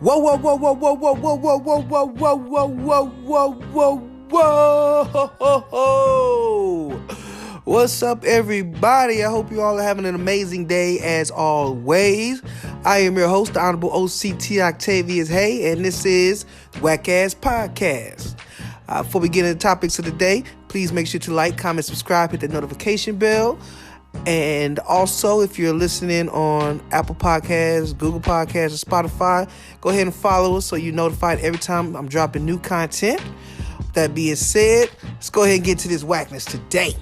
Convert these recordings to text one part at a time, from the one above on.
Whoa, whoa, whoa, whoa, whoa, whoa, whoa, whoa, whoa, whoa, whoa, whoa, whoa, whoa, whoa. What's up, everybody? I hope you all are having an amazing day as always. I am your host, the Honorable OCT Octavius Haye, and this is WACCast Podcast. Before we get into the topics of the day, please make sure to like, comment, subscribe, hit the notification bell. And also, if you're listening on Apple Podcasts, Google Podcasts, or Spotify, go ahead and follow us so you're notified every time I'm dropping new content. With that being said, let's go ahead and get to this whackness today.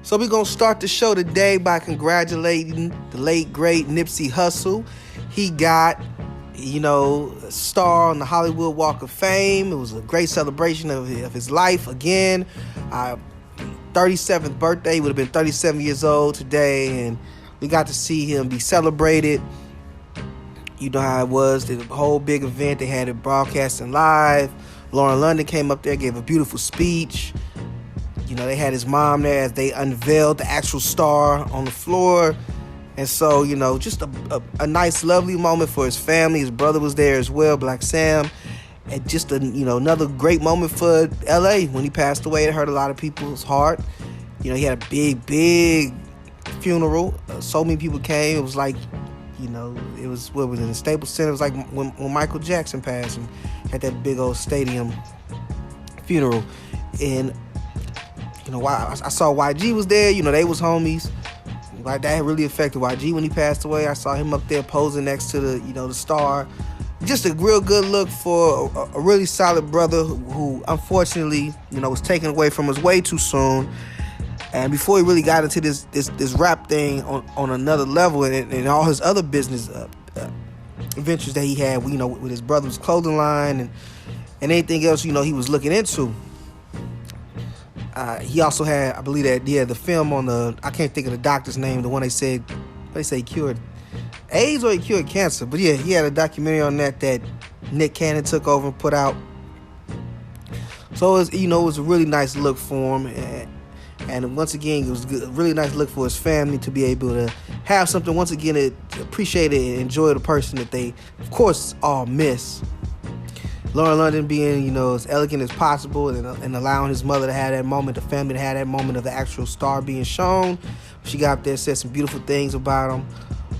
So we're going to start the show today by congratulating the late, great Nipsey Hussle. He got, a star on the Hollywood Walk of Fame. It was a great celebration of his life again. 37th birthday. He would have been 37 years old today, and we got to see him be celebrated. You know how it was, the whole big event. They had it broadcasting live. Lauren London came up there, gave a beautiful speech. They had his mom there as they unveiled the actual star on the floor. And so, just a nice, lovely moment for his family. His brother was there as well, Black Sam. And just another great moment for LA when he passed away. It hurt a lot of people's heart. He had a big funeral. So many people came. It was like, it was in the Staples Center. It was like when Michael Jackson passed and had that big old stadium funeral. And I saw YG was there. They was homies. Like, that really affected YG when he passed away. I saw him up there posing next to the star. Just a real good look for a really solid brother who unfortunately, was taken away from us way too soon. And before he really got into this rap thing on another level and all his other business ventures that he had, with his brother's clothing line and anything else, he was looking into. He also had, I believe that, the film on I can't think of the doctor's name, the one they say he cured AIDS or he cured cancer. But yeah, he had a documentary on that Nick Cannon took over and put out. So it was a really nice look for him. And once again, it was a really nice look for his family to be able to have something, once again, to appreciate it and enjoy the person that they, of course, all miss. Lauren London being, as elegant as possible and allowing his mother to have that moment, the family to have that moment of the actual star being shown. She got up there and said some beautiful things about him.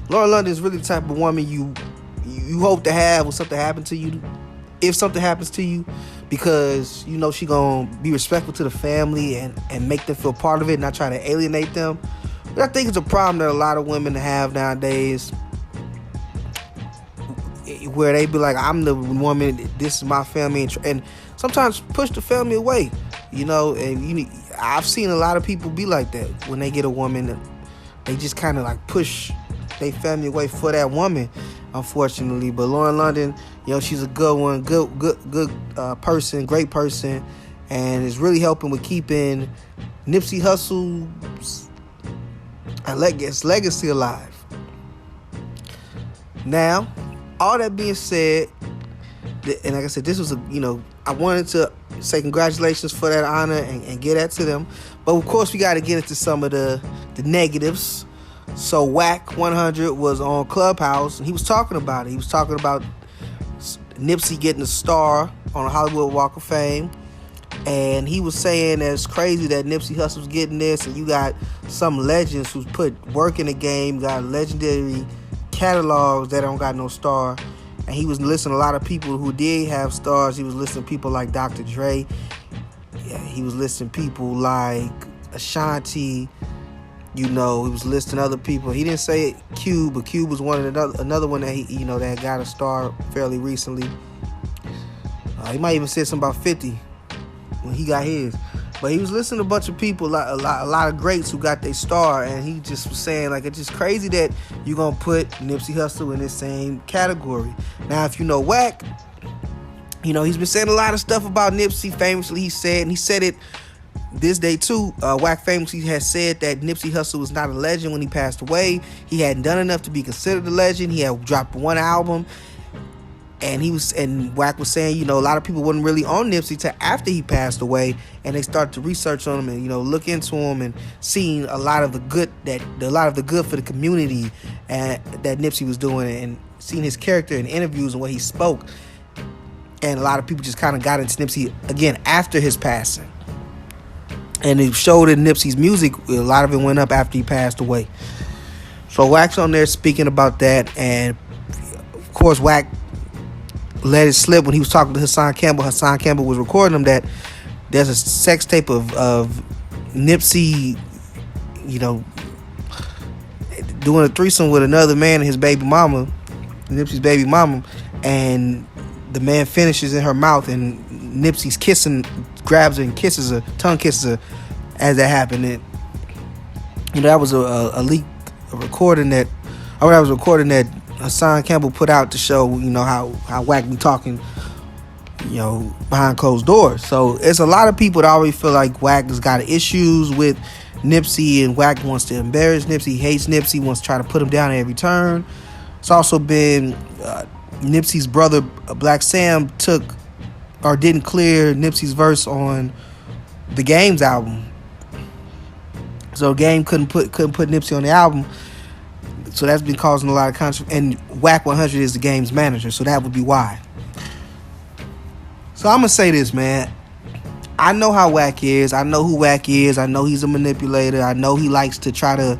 Lauren London is really the type of woman you hope to have when something happens to you, if something happens to you, because she gonna be respectful to the family and make them feel part of it, not try to alienate them. But I think it's a problem that a lot of women have nowadays, where they be like, I'm the woman, this is my family, and sometimes push the family away, and I've seen a lot of people be like that when they get a woman. They just kind of like push their family away for that woman, unfortunately. But Lauren London, she's a good one, good person, great person, and is really helping with keeping Nipsey Hussle's legacy alive. Now, all that being said, and like I said, this was I wanted to say congratulations for that honor and get that to them. But of course, we got to get into some of the negatives. So Wack 100 was on Clubhouse, and he was talking about it. He was talking about Nipsey getting a star on the Hollywood Walk of Fame. And he was saying that it's crazy that Nipsey Hussle's getting this, and you got some legends who's put work in the game, got legendary catalogs that don't got no star. And he was listing a lot of people who did have stars. He was listing people like Dr. Dre. Yeah, he was listing people like Ashanti. He was listing other people. He didn't say Cube, but Cube was another one that he that got a star fairly recently. He might even said something about 50 when he got his. But he was listing a bunch of people, a lot of greats who got their star, and he just was saying, like, it's just crazy that you're going to put Nipsey Hussle in this same category. Now, if you know Wack, he's been saying a lot of stuff about Nipsey. Famously, he said it this day too. Wack famously has said that Nipsey Hussle was not a legend when he passed away. He hadn't done enough to be considered a legend. He had dropped one album. And Wack was saying, a lot of people wasn't really on Nipsey till after he passed away, and they started to research on him and look into him and seeing a lot of the good for the community and that Nipsey was doing, and seeing his character in interviews and what he spoke. And a lot of people just kind of got into Nipsey again after his passing, and it showed in Nipsey's music. A lot of it went up after he passed away. So Wack's on there speaking about that, and of course Wack let it slip when he was talking to Hassan Campbell. Hassan Campbell was recording him that there's a sex tape of Nipsey, doing a threesome with another man and his baby mama, Nipsey's baby mama, and the man finishes in her mouth, and Nipsey's grabs her and kisses her, tongue kisses her as that happened. And that was a leak, a recording that Hassan Campbell put out to show, how Wack be talking, behind closed doors. So it's a lot of people that already feel like Wack has got issues with Nipsey, and Wack wants to embarrass Nipsey, hates Nipsey, wants to try to put him down at every turn. It's also been Nipsey's brother, Black Sam, didn't clear Nipsey's verse on the Game's album. So Game couldn't put Nipsey on the album. So that's been causing a lot of controversy. And Wack 100 is the Game's manager, so that would be why. So I'm going to say this, man. I know how Wack is. I know who Wack is. I know he's a manipulator. I know he likes to try to,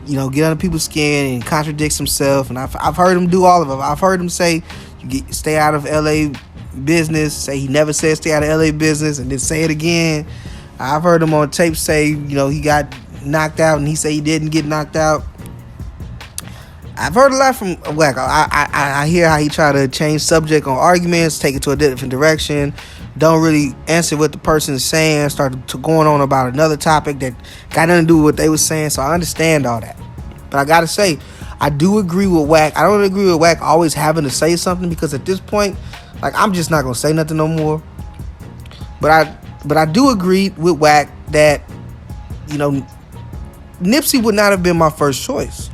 get under people's skin and contradicts himself. And I've heard him do all of it. I've heard him say, stay out of L.A. business. Say he never said stay out of L.A. business, and then say it again. I've heard him on tape say, he got knocked out, and he said he didn't get knocked out. I've heard a lot from Wack. I hear how he try to change subject on arguments, take it to a different direction, don't really answer what the person is saying, start to going on about another topic that got nothing to do with what they were saying. So I understand all that. But I gotta say, I do agree with Wack. I don't agree with Wack always having to say something, because at this point, I'm just not gonna say nothing no more. But I do agree with Wack that, Nipsey would not have been my first choice.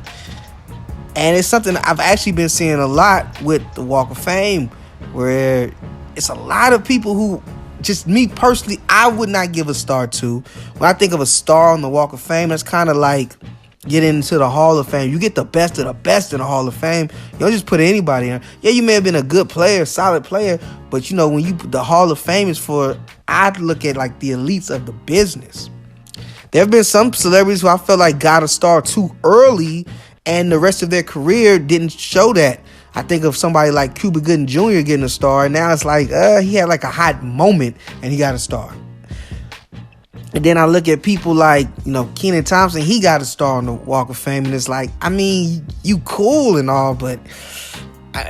And it's something I've actually been seeing a lot with the Walk of Fame, where it's a lot of people who, just me personally, I would not give a star to. When I think of a star on the Walk of Fame, that's kind of like getting into the Hall of Fame. You get the best of the best in the Hall of Fame. You don't just put anybody in. Yeah, you may have been a good player, solid player, but when the Hall of Fame is for, I'd look at the elites of the business. There have been some celebrities who I felt like got a star too early, and the rest of their career didn't show that. I think of somebody like Cuba Gooding Jr. getting a star, and now it's he had a hot moment and he got a star. And then I look at people like, Kenan Thompson, he got a star on the Walk of Fame, and it's you cool and all, but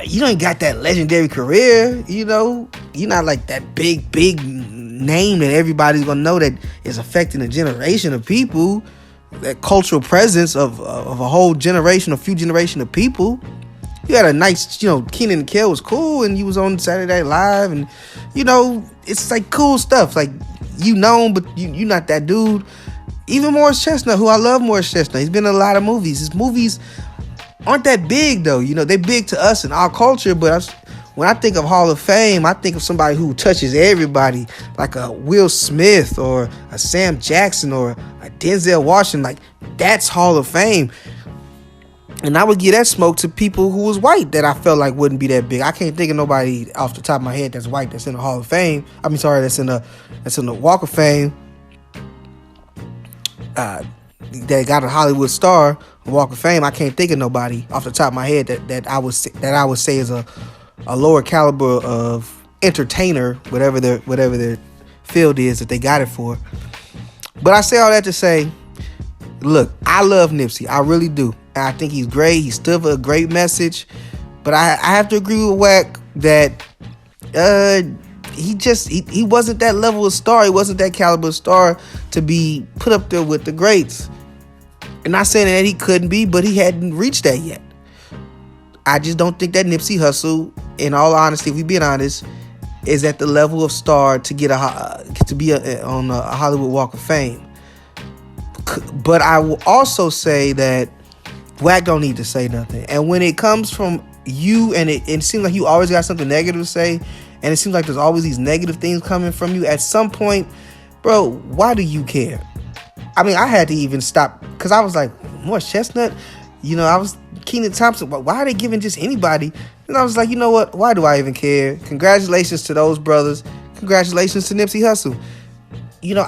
you ain't got that legendary career, You're not like that big name that everybody's gonna know that is affecting a generation of people. That cultural presence of a whole generation, a few generation of people. You had a nice, Kenan and Kel was cool, and you was on Saturday Night Live, and it's cool stuff. But you're not that dude. Even Morris Chestnut, who I love Morris Chestnut, he's been in a lot of movies. His movies aren't that big though. They're big to us in our culture, but when I think of Hall of Fame, I think of somebody who touches everybody, like a Will Smith or a Sam Jackson or a Denzel Washington. That's Hall of Fame. And I would give that smoke to people who was white that I felt like wouldn't be that big. I can't think of nobody off the top of my head that's white that's in the Hall of Fame. That's in the Walk of Fame. That got a Hollywood star, Walk of Fame. I can't think of nobody off the top of my head that I would say is a lower caliber of entertainer, whatever their field is that they got it for. But I say all that to say, look, I love Nipsey. I really do. And I think he's great. He stood for a great message. But I have to agree with Wack that he wasn't that level of star. He wasn't that caliber of star to be put up there with the greats. And not saying that he couldn't be, but he hadn't reached that yet. I just don't think that Nipsey Hussle, in all honesty, if we being honest, is at the level of star to get on a Hollywood Walk of Fame. But I will also say that Wack don't need to say nothing. And when it comes from it seems like you always got something negative to say, and it seems like there's always these negative things coming from you. At some point, bro, why do you care? I mean, I had to even stop because I was like, Morris Chestnut, I was Kenan Thompson. Why are they giving just anybody? And I was like, you know what? Why do I even care? Congratulations to those brothers. Congratulations to Nipsey Hussle.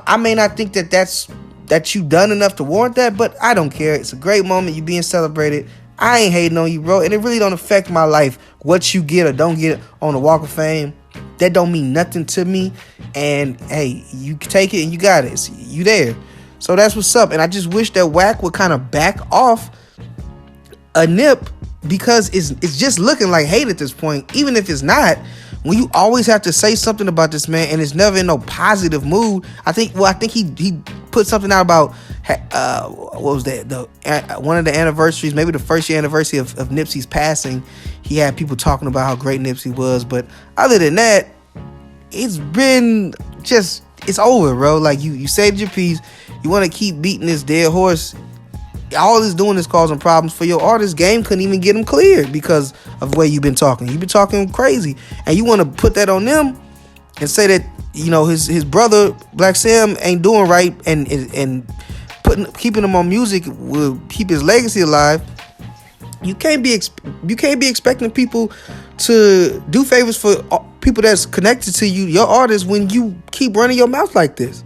I may not think that you done enough to warrant that, but I don't care. It's a great moment. You being celebrated. I ain't hating on you, bro. And it really don't affect my life. What you get or don't get on the Walk of Fame, that don't mean nothing to me. And hey, you take it and you got it. You there. So that's what's up. And I just wish that Wack would kind of back off a Nip, because it's just looking like hate at this point. Even if it's not, when you always have to say something about this man and it's never in no positive mood. I think he put something out about what was that, one of the anniversaries, maybe the first year anniversary of Nipsey's passing. He had people talking about how great Nipsey was, but other than that, it's been just, it's over, bro. Like you saved your piece. You want to keep beating this dead horse. All it's doing is causing problems for your artist. Game couldn't even get him cleared because of the way you've been talking. You've been talking crazy, and you want to put that on them and say that his brother Black Sam ain't doing right, and keeping him on music will keep his legacy alive. You can't be expecting people to do favors for people that's connected to you, your artists, when you keep running your mouth like this.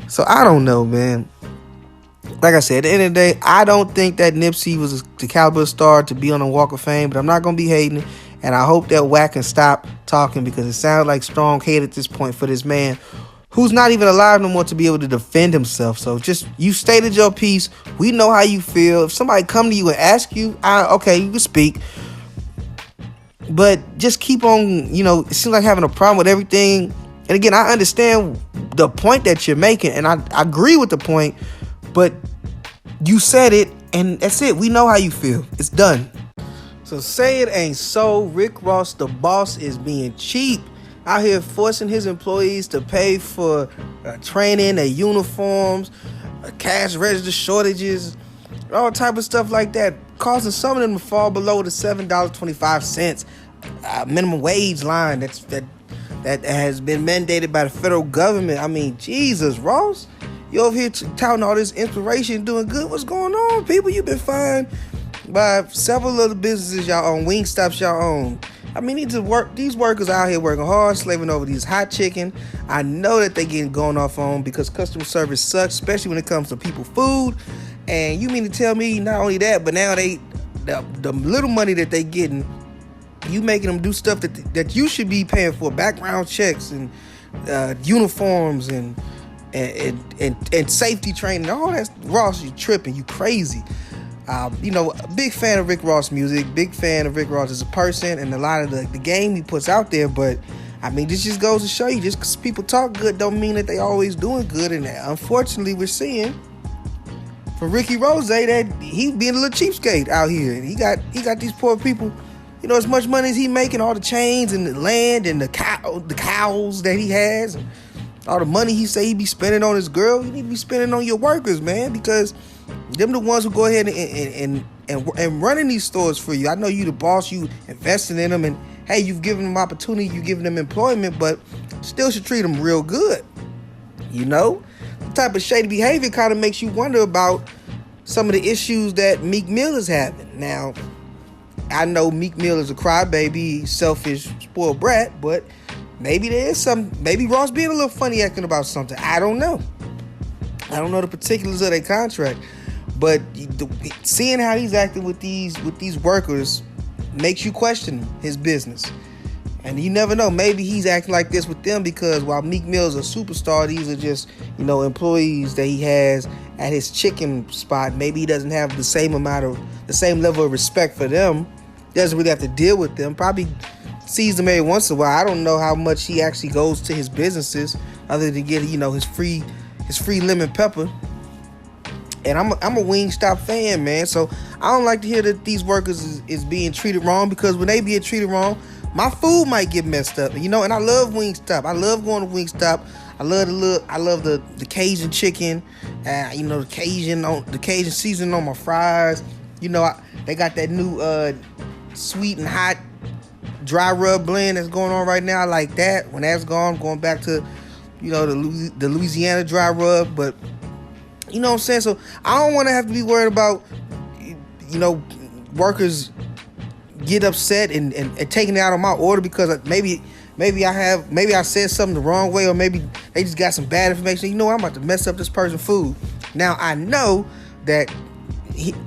So I don't know, man. Like I said, at the end of the day, I don't think that Nipsey was the caliber of star to be on the Walk of Fame, but I'm not going to be hating. And I hope that Wack can stop talking, because it sounds like strong hate at this point for this man who's not even alive no more to be able to defend himself. So just, you stated your piece. We know how you feel. If somebody come to you and ask you, okay, you can speak. But just keep on, it seems like having a problem with everything. And again, I understand the point that you're making, and I agree with the point. But you said it, and that's it. We know how you feel. It's done. So say it ain't so. Rick Ross, the boss, is being cheap out here, forcing his employees to pay for training, their uniforms, cash register shortages, all type of stuff like that, causing some of them to fall below the $7.25 minimum wage line that has been mandated by the federal government. I mean, Jesus, Ross. You over here touting all this inspiration, doing good. What's going on, people? You've been fined by several other businesses y'all own, Wingstops y'all own. I mean, these workers out here working hard, slaving over these hot chicken. I know that they getting going off on because customer service sucks, especially when it comes to people food. And you mean to tell me not only that, but now the little money that they getting, you making them do stuff that you should be paying for, background checks and uniforms and safety training, all that. Ross, you tripping, you crazy. A big fan of Rick Ross music, big fan of Rick Ross as a person, and a lot of the game he puts out there. But I mean, this just goes to show you, just because people talk good don't mean that they always doing good. And unfortunately, we're seeing from Ricky Rose that he being a little cheapskate out here, and he got these poor people. As much money as he making, all the chains and the land and the cows that he has, and all the money he say he be spending on his girl, you need to be spending on your workers, man, because them the ones who go ahead and running these stores for you. I know you the boss, you investing in them, and hey, you've given them opportunity, you giving them employment, but still should treat them real good. The type of shady behavior kind of makes you wonder about some of the issues that Meek Mill is having. Now, I know Meek Mill is a crybaby, selfish, spoiled brat, but maybe there is maybe Ross being a little funny acting about something. I don't know. I don't know the particulars of their contract, but seeing how he's acting with these workers makes you question his business. And you never know, maybe he's acting like this with them because while Meek Mill is a superstar, these are just, employees that he has at his chicken spot. Maybe he doesn't have the same level of respect for them. Doesn't really have to deal with them. Probably sees them every once in a while. I don't know how much he actually goes to his businesses other than get, his free lemon pepper. And I'm a Wingstop fan, man. So I don't like to hear that these workers is being treated wrong, because when they being treated wrong, my food might get messed up. And I love Wingstop. I love going to Wingstop. I love the Cajun chicken. The Cajun seasoning on my fries. They got that new sweet and hot dry rub blend that's going on right now. I like that. When that's gone, I'm going back to, the Louisiana dry rub. But you know what I'm saying? So I don't want to have to be worried about, workers get upset and taking it out on my order because maybe I said something the wrong way, or maybe they just got some bad information. I'm about to mess up this person's food. Now I know that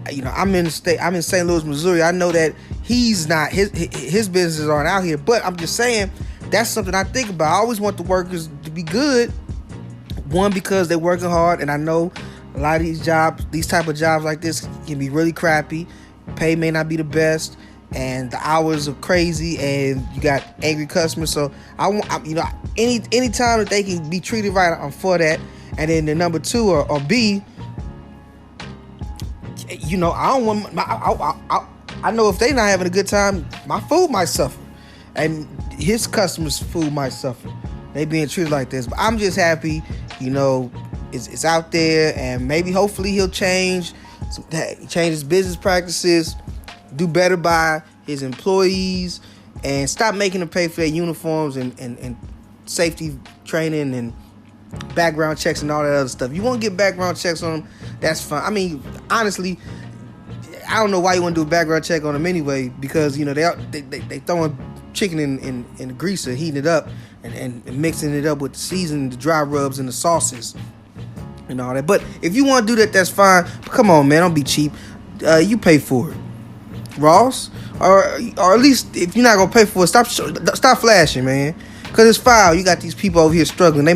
I'm in St. Louis, Missouri. I know that he's not, his businesses aren't out here, but I'm just saying that's something I think about. I always want the workers to be good. One, because they're working hard, and I know a lot of these type of jobs like this can be really crappy. Pay may not be the best, and the hours are crazy, and you got angry customers. So any time that they can be treated right, I'm for that. And then the number two or B, I don't want I know if they not having a good time, my food might suffer, and his customers' food might suffer. They being treated like this, but I'm just happy, it's out there, and maybe hopefully he'll change his business practices, do better by his employees, and stop making them pay for their uniforms and safety training and background checks and all that other stuff. You want to get background checks on them, that's fine. I mean, honestly, I don't know why you want to do a background check on them anyway, because they throwing chicken in the greaser, heating it up and mixing it up with the seasoning, the dry rubs and the sauces and all that. But if you want to do that, that's fine. But come on, man, don't be cheap. You pay for it, Ross, or at least if you're not gonna pay for it, stop flashing, man. Cause it's foul. You got these people over here struggling.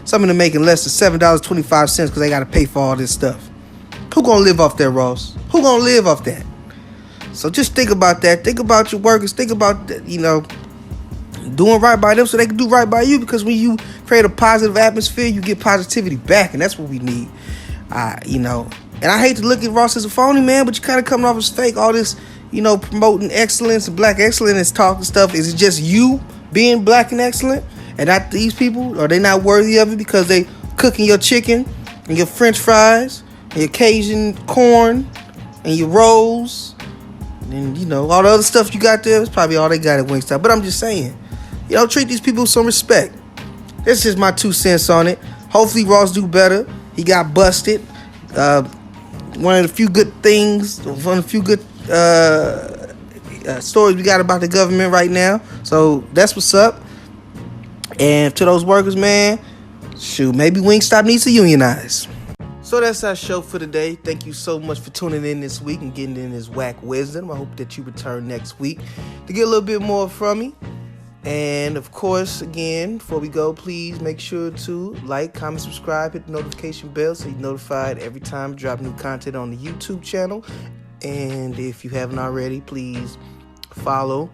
Some of them making less than $7.25 because they got to pay for all this stuff. Who gonna live off that, Ross? Who gonna live off that? So just think about that. Think about your workers. Think about doing right by them so they can do right by you. Because when you create a positive atmosphere, you get positivity back, and that's what we need. And I hate to look at Ross as a phony, man, but you kind of coming off as fake. All this, promoting excellence and black excellence talk and stuff. Is it just you being black and excellent, and not these people? Are they not worthy of it because they cooking your chicken and your French fries and your Cajun corn and your rolls and all the other stuff you got there? It's probably all they got at Wingstop. But I'm just saying, treat these people with some respect. That's just my 2 cents on it. Hopefully Ross do better. He got busted. One of the few good stories we got about the government right now. So that's what's up. And to those workers, man, maybe Wingstop needs to unionize. So that's our show for today. Thank you so much for tuning in this week and getting in this Wack wisdom. I hope that you return next week to get a little bit more from me. And of course, again, before we go, please make sure to like, comment, subscribe, hit the notification bell so you're notified every time I drop new content on the YouTube channel. And if you haven't already, please follow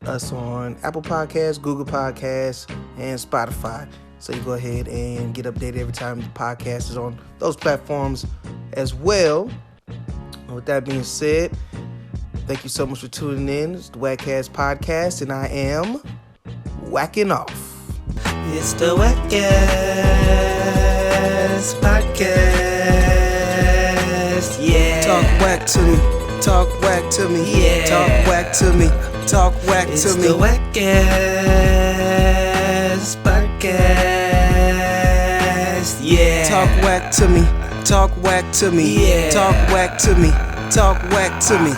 us on Apple Podcasts, Google Podcasts, and Spotify. So you go ahead and get updated every time the podcast is on those platforms as well. And with that being said, thank you so much for tuning in. It's the WACCast podcast, and I am whacking off. It's the WACCast podcast. Yeah. Talk whack to me. Talk whack to me. Yeah. Talk whack to me. Talk whack to me. It's the WACCast podcast. Yeah. Talk whack to me. Talk whack to me. Yeah. Talk whack to me. Talk whack to me.